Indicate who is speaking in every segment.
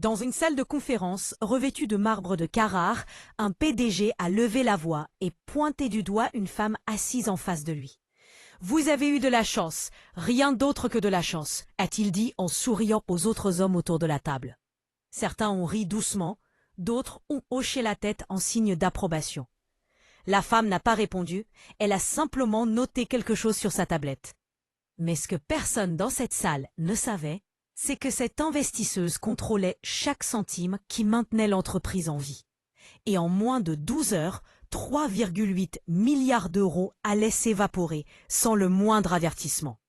Speaker 1: Dans une salle de conférence revêtue de marbre de Carrare, un PDG a levé la voix et pointé du doigt une femme assise en face de lui. « Vous avez eu de la chance, rien d'autre que de la chance », a-t-il dit en souriant aux autres hommes autour de la table. Certains ont ri doucement, d'autres ont hoché la tête en signe d'approbation. La femme n'a pas répondu, elle a simplement noté quelque chose sur sa tablette. Mais ce que personne dans cette salle ne savait, c'est que cette investisseuse contrôlait chaque centime qui maintenait l'entreprise en vie. Et en moins de 12 heures, 3,8 milliards d'euros allaient s'évaporer sans le moindre avertissement.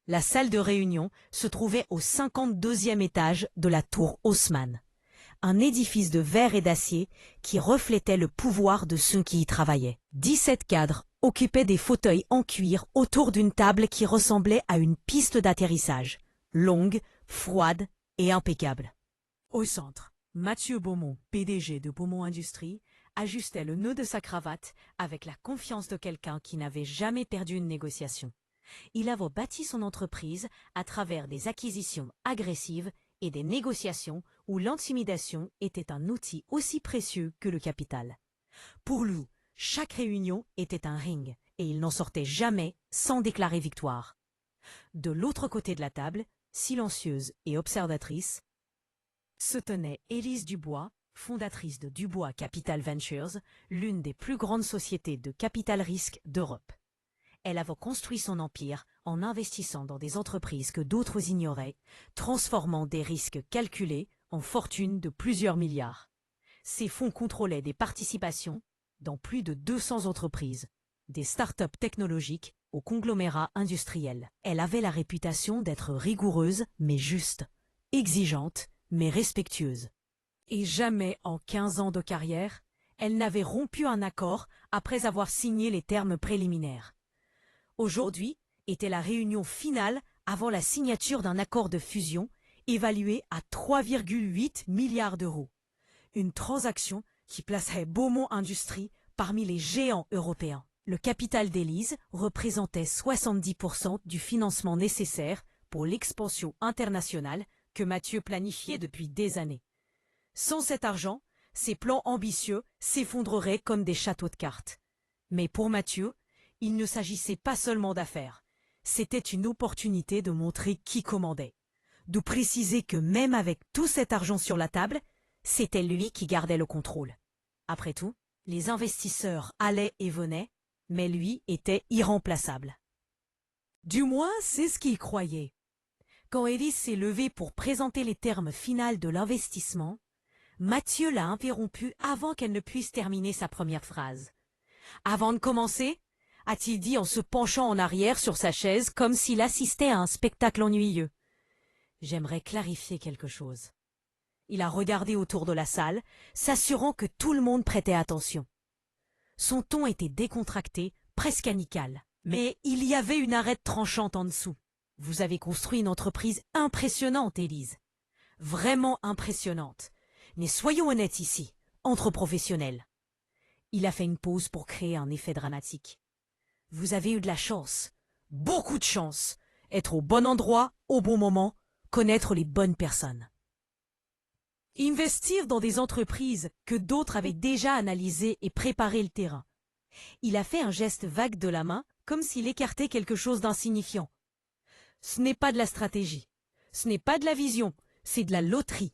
Speaker 1: La salle de réunion se trouvait au 52e étage de la tour Haussmann, un édifice de verre et d'acier qui reflétait le pouvoir de ceux qui y travaillaient. 17 cadres occupaient des fauteuils en cuir autour d'une table qui ressemblait à une piste d'atterrissage, longue, froide et impeccable. Au centre, Mathieu Beaumont, PDG de Beaumont Industries, ajustait le nœud de sa cravate avec la confiance de quelqu'un qui n'avait jamais perdu une négociation. Il avait bâti son entreprise à travers des acquisitions agressives et des négociations où l'intimidation était un outil aussi précieux que le capital. Pour lui, chaque réunion était un ring et il n'en sortait jamais sans déclarer victoire. De l'autre côté de la table, silencieuse et observatrice, se tenait Élise Dubois, fondatrice de Dubois Capital Ventures, l'une des plus grandes sociétés de capital risque d'Europe. Elle avait construit son empire en investissant dans des entreprises que d'autres ignoraient, transformant des risques calculés en fortunes de plusieurs milliards. Ses fonds contrôlaient des participations dans plus de 200 entreprises, des start-up technologiques aux conglomérats industriels. Elle avait la réputation d'être rigoureuse mais juste, exigeante mais respectueuse. Et jamais en 15 ans de carrière, elle n'avait rompu un accord après avoir signé les termes préliminaires. Aujourd'hui était la réunion finale avant la signature d'un accord de fusion évalué à 3,8 milliards d'euros. Une transaction qui placerait Beaumont Industries parmi les géants européens. Le capital d'Élise représentait 70% du financement nécessaire pour l'expansion internationale que Mathieu planifiait depuis des années. Sans cet argent, ses plans ambitieux s'effondreraient comme des châteaux de cartes. Mais pour Mathieu, il ne s'agissait pas seulement d'affaires. C'était une opportunité de montrer qui commandait, de préciser que même avec tout cet argent sur la table, c'était lui qui gardait le contrôle. Après tout, les investisseurs allaient et venaient, mais lui était irremplaçable. Du moins, c'est ce qu'il croyait. Quand Élise s'est levée pour présenter les termes finaux de l'investissement, Mathieu l'a interrompue avant qu'elle ne puisse terminer sa première phrase. « Avant de commencer ?» a-t-il dit en se penchant en arrière sur sa chaise comme s'il assistait à un spectacle ennuyeux. « J'aimerais clarifier quelque chose. » Il a regardé autour de la salle, s'assurant que tout le monde prêtait attention. Son ton était décontracté, presque amical. Mais il y avait une arête tranchante en dessous. « Vous avez construit une entreprise impressionnante, Élise. Vraiment impressionnante. Mais soyons honnêtes ici, entre professionnels. » Il a fait une pause pour créer un effet dramatique. « Vous avez eu de la chance, beaucoup de chance, être au bon endroit, au bon moment, connaître les bonnes personnes. Investir dans des entreprises que d'autres avaient déjà analysées et préparé le terrain. » Il a fait un geste vague de la main, comme s'il écartait quelque chose d'insignifiant. « Ce n'est pas de la stratégie, ce n'est pas de la vision, c'est de la loterie.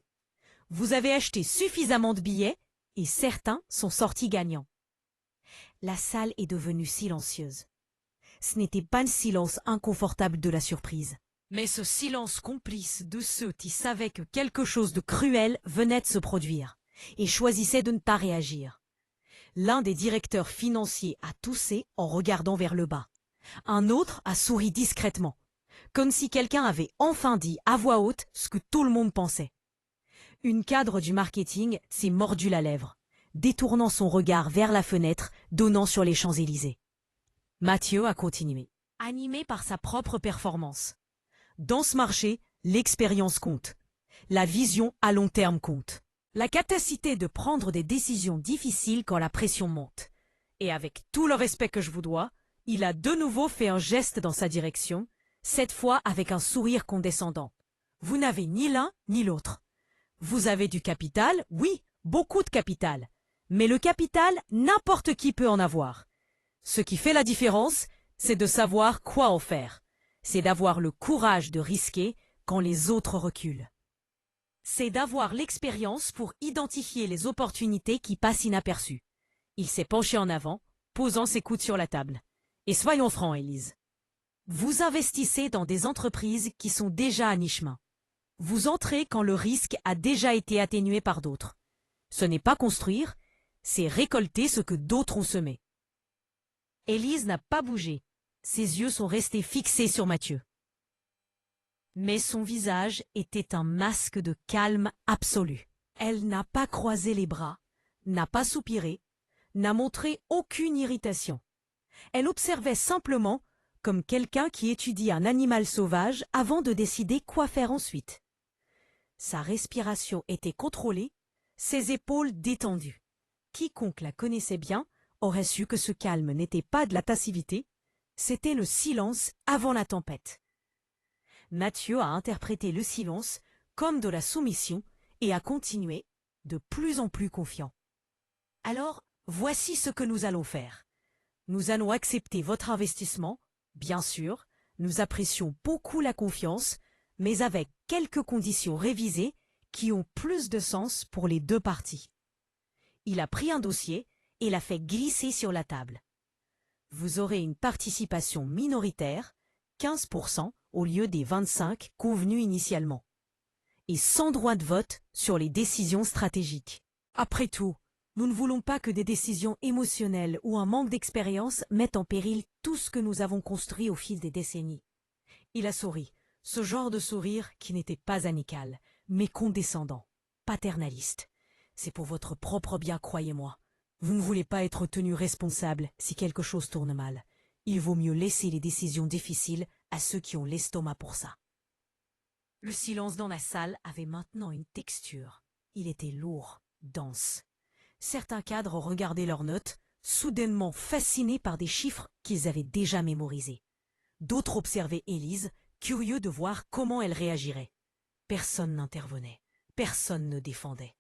Speaker 1: Vous avez acheté suffisamment de billets et certains sont sortis gagnants. » La salle est devenue silencieuse. Ce n'était pas le silence inconfortable de la surprise, mais ce silence complice de ceux qui savaient que quelque chose de cruel venait de se produire et choisissaient de ne pas réagir. L'un des directeurs financiers a toussé en regardant vers le bas. Un autre a souri discrètement, comme si quelqu'un avait enfin dit à voix haute ce que tout le monde pensait. Une cadre du marketing s'est mordu la lèvre, détournant son regard vers la fenêtre donnant sur les Champs-Élysées. Mathieu a continué, animé par sa propre performance. Dans ce marché, l'expérience compte. La vision à long terme compte. La capacité de prendre des décisions difficiles quand la pression monte. Et avec tout le respect que je vous dois, il a de nouveau fait un geste dans sa direction, cette fois avec un sourire condescendant. Vous n'avez ni l'un ni l'autre. Vous avez du capital, oui, beaucoup de capital. Mais le capital, n'importe qui peut en avoir. Ce qui fait la différence, c'est de savoir quoi en faire. C'est d'avoir le courage de risquer quand les autres reculent. C'est d'avoir l'expérience pour identifier les opportunités qui passent inaperçues. Il s'est penché en avant, posant ses coudes sur la table. Et soyons francs, Élise. Vous investissez dans des entreprises qui sont déjà à mi-chemin. Vous entrez quand le risque a déjà été atténué par d'autres. Ce n'est pas construire, c'est récolter ce que d'autres ont semé. Élise n'a pas bougé. Ses yeux sont restés fixés sur Mathieu. Mais son visage était un masque de calme absolu. Elle n'a pas croisé les bras, n'a pas soupiré, n'a montré aucune irritation. Elle observait simplement comme quelqu'un qui étudie un animal sauvage avant de décider quoi faire ensuite. Sa respiration était contrôlée, ses épaules détendues. Quiconque la connaissait bien aurait su que ce calme n'était pas de la passivité, c'était le silence avant la tempête. Mathieu a interprété le silence comme de la soumission et a continué, de plus en plus confiant. Alors, voici ce que nous allons faire. Nous allons accepter votre investissement, bien sûr, nous apprécions beaucoup la confiance, mais avec quelques conditions révisées qui ont plus de sens pour les deux parties. Il a pris un dossier et l'a fait glisser sur la table. Vous aurez une participation minoritaire, 15% au lieu des 25% convenus initialement, et sans droit de vote sur les décisions stratégiques. Après tout, nous ne voulons pas que des décisions émotionnelles ou un manque d'expérience mettent en péril tout ce que nous avons construit au fil des décennies. Il a souri, ce genre de sourire qui n'était pas amical, mais condescendant, paternaliste. C'est pour votre propre bien, croyez-moi. Vous ne voulez pas être tenu responsable si quelque chose tourne mal. Il vaut mieux laisser les décisions difficiles à ceux qui ont l'estomac pour ça. Le silence dans la salle avait maintenant une texture. Il était lourd, dense. Certains cadres regardaient leurs notes, soudainement fascinés par des chiffres qu'ils avaient déjà mémorisés. D'autres observaient Élise, curieux de voir comment elle réagirait. Personne n'intervenait, personne ne défendait.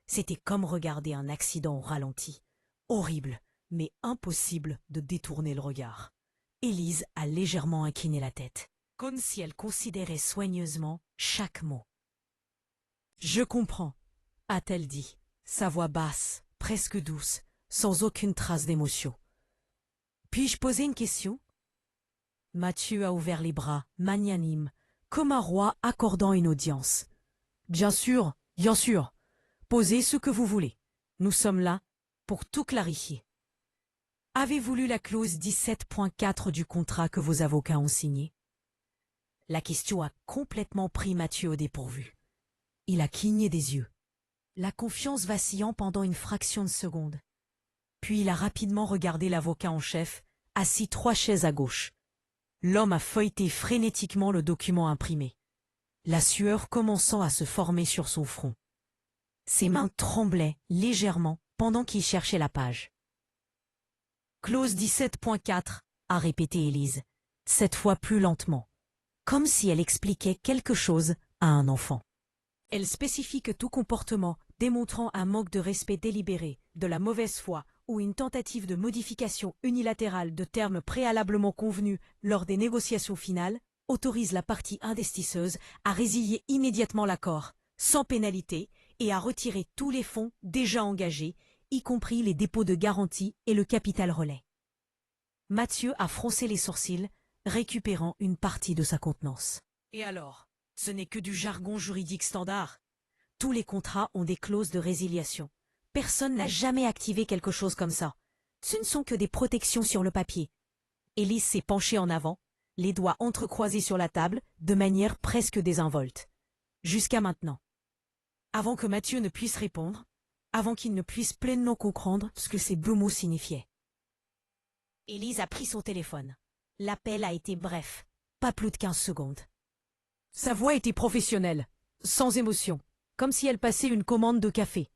Speaker 1: C'était comme regarder un accident au ralenti. Horrible, mais impossible de détourner le regard. Élise a légèrement incliné la tête, comme si elle considérait soigneusement chaque mot. « Je comprends », a-t-elle dit, sa voix basse, presque douce, sans aucune trace d'émotion. « Puis-je poser une question ?» Mathieu a ouvert les bras, magnanime, comme un roi accordant une audience. « Bien sûr, posez ce que vous voulez. Nous sommes là pour tout clarifier. » Avez-vous lu la clause 17.4 du contrat que vos avocats ont signé? La question a complètement pris Mathieu au dépourvu. Il a cligné des yeux, la confiance vacillant pendant une fraction de seconde. Puis il a rapidement regardé l'avocat en chef, assis 3 chaises à gauche. L'homme a feuilleté frénétiquement le document imprimé, la sueur commençant à se former sur son front. Ses mains tremblaient légèrement pendant qu'il cherchait la page. Clause 17.4, a répété Élise, cette fois plus lentement, comme si elle expliquait quelque chose à un enfant. Elle spécifie que tout comportement démontrant un manque de respect délibéré, de la mauvaise foi ou une tentative de modification unilatérale de termes préalablement convenus lors des négociations finales autorise la partie investisseuse à résilier immédiatement l'accord, sans pénalité, et à retirer tous les fonds déjà engagés, y compris les dépôts de garantie et le capital relais. Mathieu a froncé les sourcils, récupérant une partie de sa contenance. Et alors, ce n'est que du jargon juridique standard. Tous les contrats ont des clauses de résiliation. Personne n'a jamais activé quelque chose comme ça. Ce ne sont que des protections sur le papier. Élise s'est penchée en avant, les doigts entrecroisés sur la table, de manière presque désinvolte. Jusqu'à maintenant. Avant que Mathieu ne puisse répondre, avant qu'il ne puisse pleinement comprendre ce que ces beaux mots signifiaient. Élise a pris son téléphone. L'appel a été bref, pas plus de 15 secondes. Sa voix était professionnelle, sans émotion, comme si elle passait une commande de café.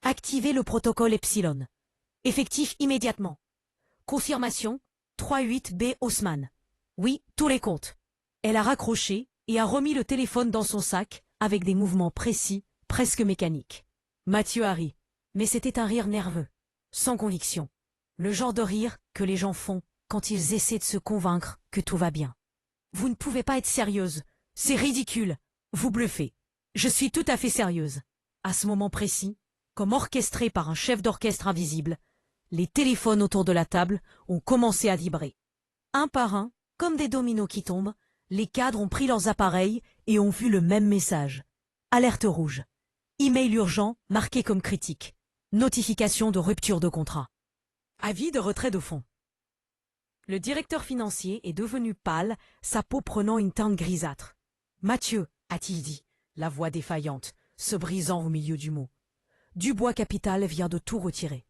Speaker 1: Activez le protocole Epsilon. Effectif immédiatement. Confirmation, 38B Haussmann. Oui, tous les comptes. Elle a raccroché et a remis le téléphone dans son sac avec des mouvements précis, presque mécanique. Mathieu a ri, mais c'était un rire nerveux, sans conviction. Le genre de rire que les gens font quand ils essaient de se convaincre que tout va bien. Vous ne pouvez pas être sérieuse. C'est ridicule. Vous bluffez. Je suis tout à fait sérieuse. À ce moment précis, comme orchestré par un chef d'orchestre invisible, les téléphones autour de la table ont commencé à vibrer. Un par un, comme des dominos qui tombent, les cadres ont pris leurs appareils et ont vu le même message. Alerte rouge. Email urgent marqué comme critique. Notification de rupture de contrat. Avis de retrait de fonds. Le directeur financier est devenu pâle, sa peau prenant une teinte grisâtre. « Mathieu, a-t-il dit, la voix défaillante, se brisant au milieu du mot. Dubois Capital vient de tout retirer.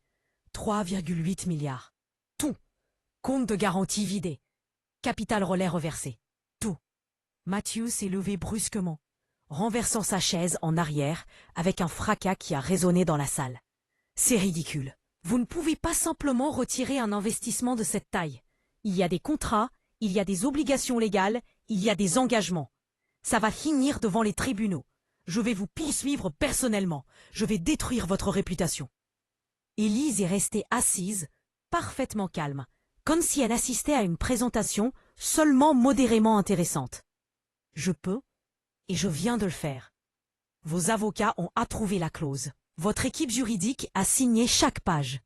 Speaker 1: 3,8 milliards. Tout. Compte de garantie vidé. Capital relais reversé. Tout. » Mathieu s'est levé brusquement, renversant sa chaise en arrière avec un fracas qui a résonné dans la salle. « C'est ridicule. Vous ne pouvez pas simplement retirer un investissement de cette taille. Il y a des contrats, il y a des obligations légales, il y a des engagements. Ça va finir devant les tribunaux. Je vais vous poursuivre personnellement. Je vais détruire votre réputation. » Élise est restée assise, parfaitement calme, comme si elle assistait à une présentation seulement modérément intéressante. « Je peux, et je viens de le faire. Vos avocats ont approuvé la clause. Votre équipe juridique a signé chaque page.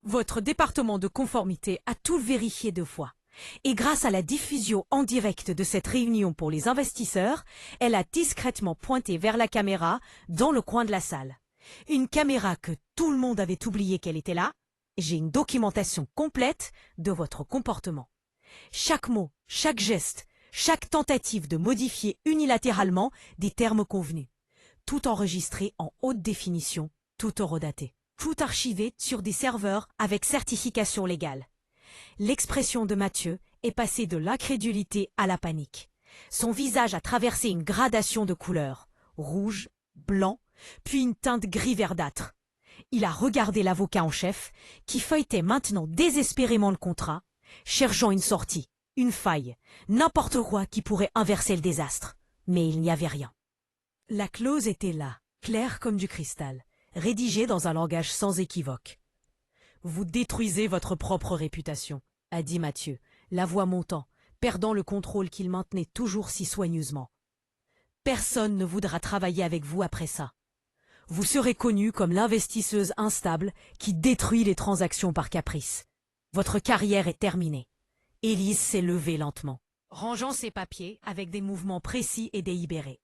Speaker 1: Votre département de conformité a tout vérifié 2 fois. Et grâce à la diffusion en direct de cette réunion pour les investisseurs, elle a discrètement pointé vers la caméra dans le coin de la salle. Une caméra que tout le monde avait oublié qu'elle était là. J'ai une documentation complète de votre comportement. Chaque mot, chaque geste, chaque tentative de modifier unilatéralement des termes convenus. Tout enregistré en haute définition, tout horodaté. Tout archivé sur des serveurs avec certification légale. L'expression de Mathieu est passée de l'incrédulité à la panique. Son visage a traversé une gradation de couleurs, rouge, blanc, puis une teinte gris verdâtre. Il a regardé l'avocat en chef, qui feuilletait maintenant désespérément le contrat, cherchant une sortie, une faille, n'importe quoi qui pourrait inverser le désastre. Mais il n'y avait rien. La clause était là, claire comme du cristal, rédigée dans un langage sans équivoque. « Vous détruisez votre propre réputation », a dit Mathieu, la voix montant, perdant le contrôle qu'il maintenait toujours si soigneusement. « Personne ne voudra travailler avec vous après ça. Vous serez connue comme l'investisseuse instable qui détruit les transactions par caprice. Votre carrière est terminée. » Élise s'est levée lentement, rangeant ses papiers avec des mouvements précis et délibérés.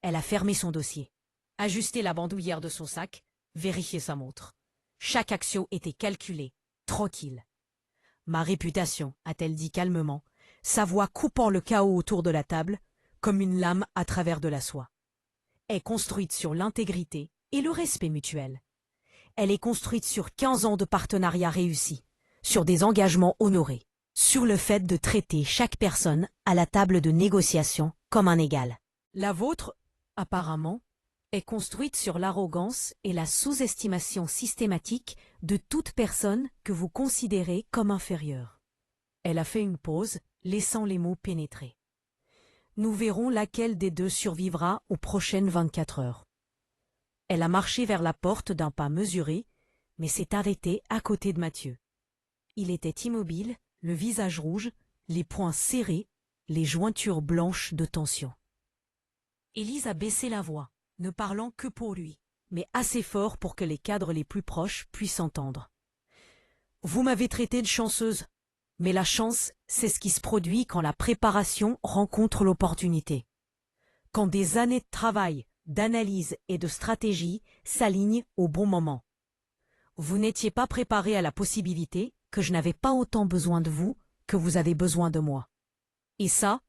Speaker 1: Elle a fermé son dossier, ajusté la bandoulière de son sac, vérifié sa montre. Chaque action était calculée, tranquille. « Ma réputation, a-t-elle dit calmement, sa voix coupant le chaos autour de la table, comme une lame à travers de la soie. Est construite sur l'intégrité et le respect mutuel. Elle est construite sur 15 ans de partenariat réussi, sur des engagements honorés, sur le fait de traiter chaque personne à la table de négociation comme un égal. La vôtre, apparemment, est construite sur l'arrogance et la sous-estimation systématique de toute personne que vous considérez comme inférieure. » Elle a fait une pause, laissant les mots pénétrer. « Nous verrons laquelle des deux survivra aux prochaines 24 heures. » Elle a marché vers la porte d'un pas mesuré, mais s'est arrêtée à côté de Mathieu. Il était immobile, le visage rouge, les poings serrés, les jointures blanches de tension. Élise a baissé la voix, ne parlant que pour lui, mais assez fort pour que les cadres les plus proches puissent entendre. « Vous m'avez traité de chanceuse, mais la chance, c'est ce qui se produit quand la préparation rencontre l'opportunité. Quand des années de travail, d'analyse et de stratégie s'alignent au bon moment. Vous n'étiez pas préparé à la possibilité que je n'avais pas autant besoin de vous que vous avez besoin de moi. Et ça, »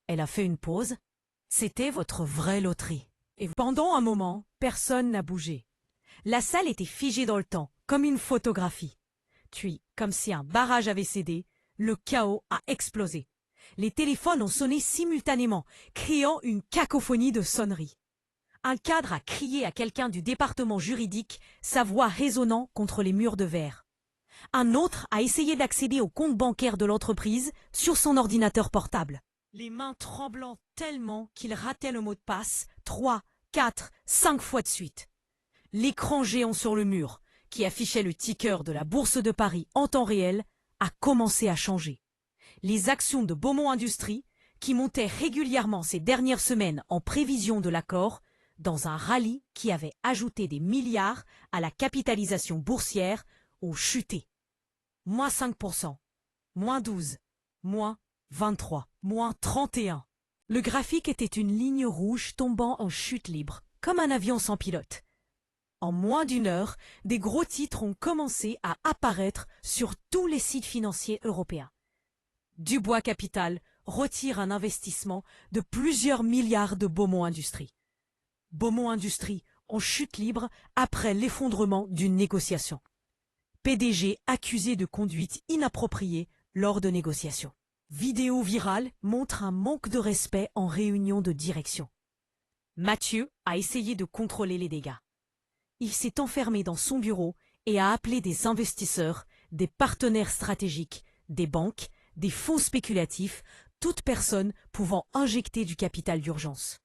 Speaker 1: elle a fait une pause, « c'était votre vraie loterie. » Et pendant un moment, personne n'a bougé. La salle était figée dans le temps, comme une photographie. Puis, comme si un barrage avait cédé, le chaos a explosé. Les téléphones ont sonné simultanément, créant une cacophonie de sonneries. Un cadre a crié à quelqu'un du département juridique, sa voix résonnant contre les murs de verre. Un autre a essayé d'accéder au compte bancaire de l'entreprise sur son ordinateur portable. Les mains tremblant tellement qu'il ratait le mot de passe 3, 4, 5 fois de suite. L'écran géant sur le mur, qui affichait le ticker de la Bourse de Paris en temps réel, a commencé à changer. Les actions de Beaumont Industries, qui montaient régulièrement ces dernières semaines en prévision de l'accord, dans un rallye qui avait ajouté des milliards à la capitalisation boursière, ont chuté. Moins 5%, moins 12, moins 23, moins 31. Le graphique était une ligne rouge tombant en chute libre, comme un avion sans pilote. En moins d'une heure, des gros titres ont commencé à apparaître sur tous les sites financiers européens. Dubois Capital retire un investissement de plusieurs milliards de Beaumont Industries. Beaumont Industries en chute libre après l'effondrement d'une négociation. PDG accusé de conduite inappropriée lors de négociations. Vidéo virale montre un manque de respect en réunion de direction. Mathieu a essayé de contrôler les dégâts. Il s'est enfermé dans son bureau et a appelé des investisseurs, des partenaires stratégiques, des banques, des fonds spéculatifs, toute personne pouvant injecter du capital d'urgence.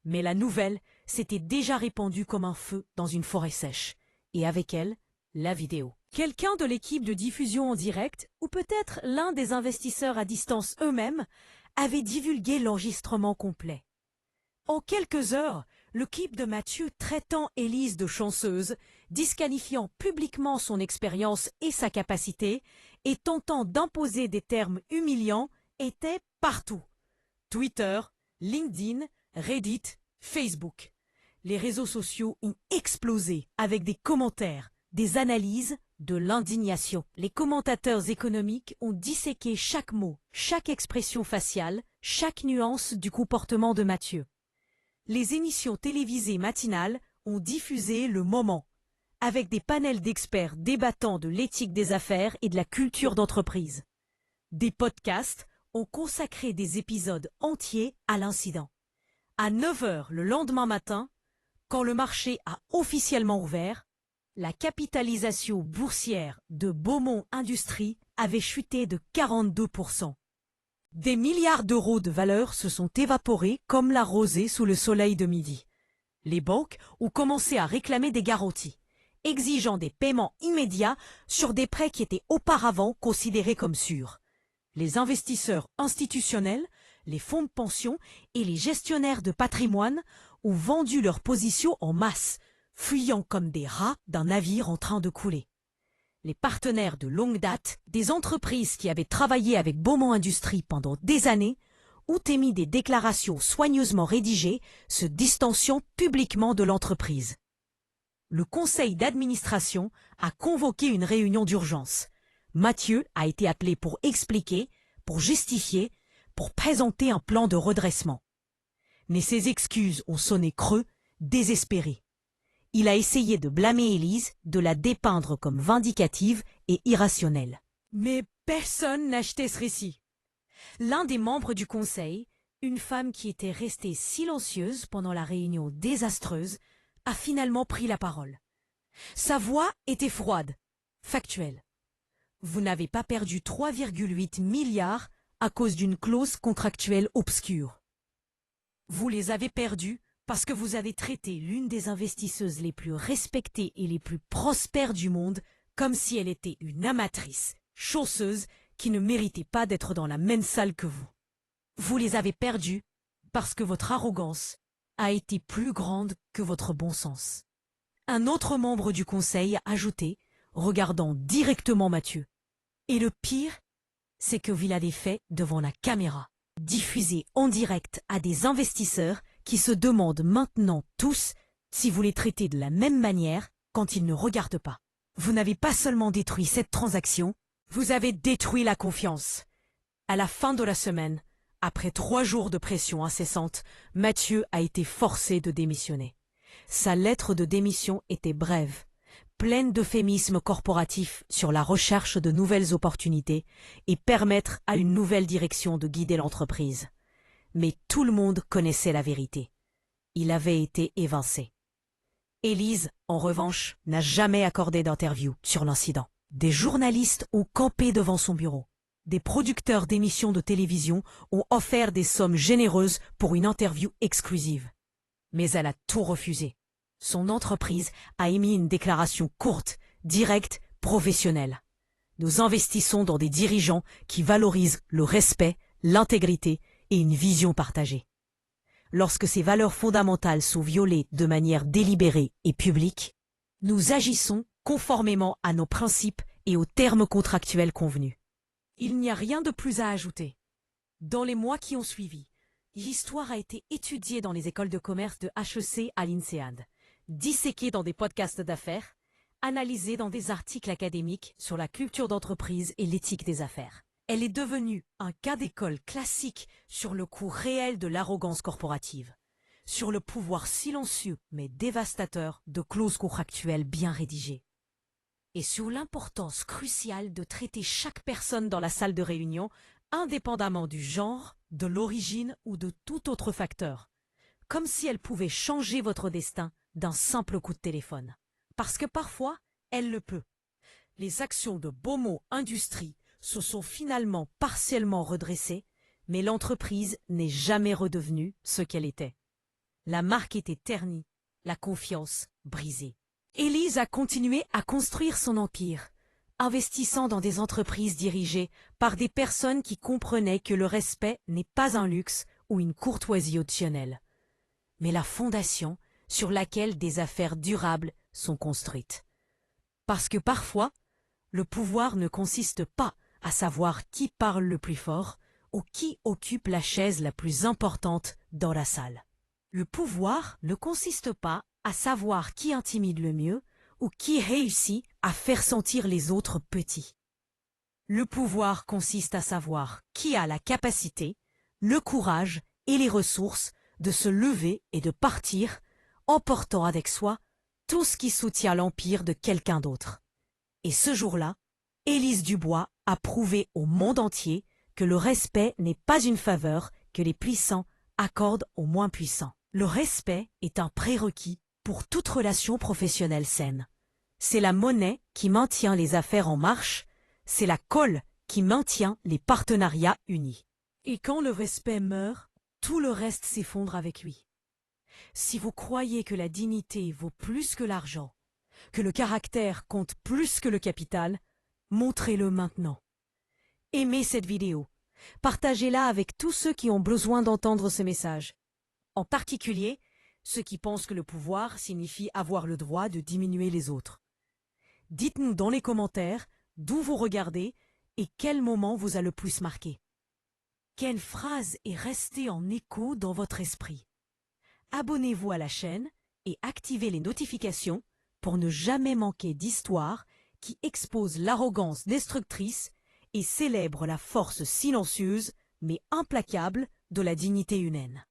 Speaker 1: Mais la nouvelle s'était déjà répandue comme un feu dans une forêt sèche, et avec elle, la vidéo. Quelqu'un de l'équipe de diffusion en direct, ou peut-être l'un des investisseurs à distance eux-mêmes, avait divulgué l'enregistrement complet. En quelques heures, l'équipe de Mathieu traitant Élise de chanceuse, disqualifiant publiquement son expérience et sa capacité, et tentant d'imposer des termes humiliants, était partout. Twitter, LinkedIn, Reddit, Facebook. Les réseaux sociaux ont explosé avec des commentaires, des analyses, de l'indignation. Les commentateurs économiques ont disséqué chaque mot, chaque expression faciale, chaque nuance du comportement de Mathieu. Les émissions télévisées matinales ont diffusé le moment, avec des panels d'experts débattant de l'éthique des affaires et de la culture d'entreprise. Des podcasts ont consacré des épisodes entiers à l'incident. À 9 heures le lendemain matin, quand le marché a officiellement ouvert, la capitalisation boursière de Beaumont Industries avait chuté de 42%. Des milliards d'euros de valeur se sont évaporés comme la rosée sous le soleil de midi. Les banques ont commencé à réclamer des garanties, exigeant des paiements immédiats sur des prêts qui étaient auparavant considérés comme sûrs. Les investisseurs institutionnels, les fonds de pension et les gestionnaires de patrimoine ont vendu leurs positions en masse, fuyant comme des rats d'un navire en train de couler. Les partenaires de longue date, des entreprises qui avaient travaillé avec Beaumont Industries pendant des années, ont émis des déclarations soigneusement rédigées se distanciant publiquement de l'entreprise. Le conseil d'administration a convoqué une réunion d'urgence. Mathieu a été appelé pour expliquer, pour justifier, pour présenter un plan de redressement. Mais ses excuses ont sonné creux, désespérées. Il a essayé de blâmer Élise, de la dépeindre comme vindicative et irrationnelle. Mais personne n'a acheté ce récit. L'un des membres du conseil, une femme qui était restée silencieuse pendant la réunion désastreuse, a finalement pris la parole. Sa voix était froide, factuelle. Vous n'avez pas perdu 3,8 milliards à cause d'une clause contractuelle obscure. Vous les avez perdus parce que vous avez traité l'une des investisseuses les plus respectées et les plus prospères du monde comme si elle était une amatrice, chanceuse, qui ne méritait pas d'être dans la même salle que vous. Vous les avez perdus parce que votre arrogance a été plus grande que votre bon sens. Un autre membre du conseil a ajouté, regardant directement Mathieu. Et le pire, c'est que vous l'avez fait devant la caméra, diffusé en direct à des investisseurs qui se demandent maintenant tous si vous les traitez de la même manière quand ils ne regardent pas. Vous n'avez pas seulement détruit cette transaction, vous avez détruit la confiance. À la fin de la semaine, après 3 jours de pression incessante, Mathieu a été forcé de démissionner. Sa lettre de démission était brève, pleine d'euphémismes corporatifs sur la recherche de nouvelles opportunités et permettre à une nouvelle direction de guider l'entreprise. Mais tout le monde connaissait la vérité. Il avait été évincé. Élise, en revanche, n'a jamais accordé d'interview sur l'incident. Des journalistes ont campé devant son bureau. Des producteurs d'émissions de télévision ont offert des sommes généreuses pour une interview exclusive. Mais elle a tout refusé. Son entreprise a émis une déclaration courte, directe, professionnelle. Nous investissons dans des dirigeants qui valorisent le respect, l'intégrité et une vision partagée. Lorsque ces valeurs fondamentales sont violées de manière délibérée et publique, nous agissons conformément à nos principes et aux termes contractuels convenus. Il n'y a rien de plus à ajouter. Dans les mois qui ont suivi, l'histoire a été étudiée dans les écoles de commerce de HEC à l'INSEAD, disséquée dans des podcasts d'affaires, analysée dans des articles académiques sur la culture d'entreprise et l'éthique des affaires. Elle est devenue un cas d'école classique sur le coût réel de l'arrogance corporative, sur le pouvoir silencieux mais dévastateur de clauses contractuelles bien rédigées, et sur l'importance cruciale de traiter chaque personne dans la salle de réunion, indépendamment du genre, de l'origine ou de tout autre facteur, comme si elle pouvait changer votre destin d'un simple coup de téléphone. Parce que parfois, elle le peut. Les actions de Beaumont Industries se sont finalement partiellement redressées, mais l'entreprise n'est jamais redevenue ce qu'elle était. La marque était ternie, la confiance brisée. Élise a continué à construire son empire, investissant dans des entreprises dirigées par des personnes qui comprenaient que le respect n'est pas un luxe ou une courtoisie optionnelle, mais la fondation sur laquelle des affaires durables sont construites. Parce que parfois, le pouvoir ne consiste pas à savoir qui parle le plus fort ou qui occupe la chaise la plus importante dans la salle. Le pouvoir ne consiste pas à savoir qui intimide le mieux ou qui réussit à faire sentir les autres petits. Le pouvoir consiste à savoir qui a la capacité, le courage et les ressources de se lever et de partir, emportant avec soi tout ce qui soutient l'empire de quelqu'un d'autre. Et ce jour-là, Élise Dubois a prouvé au monde entier que le respect n'est pas une faveur que les puissants accordent aux moins puissants. Le respect est un prérequis pour toute relation professionnelle saine. C'est la monnaie qui maintient les affaires en marche, c'est la colle qui maintient les partenariats unis. Et quand le respect meurt, tout le reste s'effondre avec lui. Si vous croyez que la dignité vaut plus que l'argent, que le caractère compte plus que le capital, montrez-le maintenant. Aimez cette vidéo. Partagez-la avec tous ceux qui ont besoin d'entendre ce message. En particulier, ceux qui pensent que le pouvoir signifie avoir le droit de diminuer les autres. Dites-nous dans les commentaires d'où vous regardez et quel moment vous a le plus marqué. Quelle phrase est restée en écho dans votre esprit? Abonnez-vous à la chaîne et activez les notifications pour ne jamais manquer d'histoires qui exposent l'arrogance destructrice et célèbrent la force silencieuse mais implacable de la dignité humaine.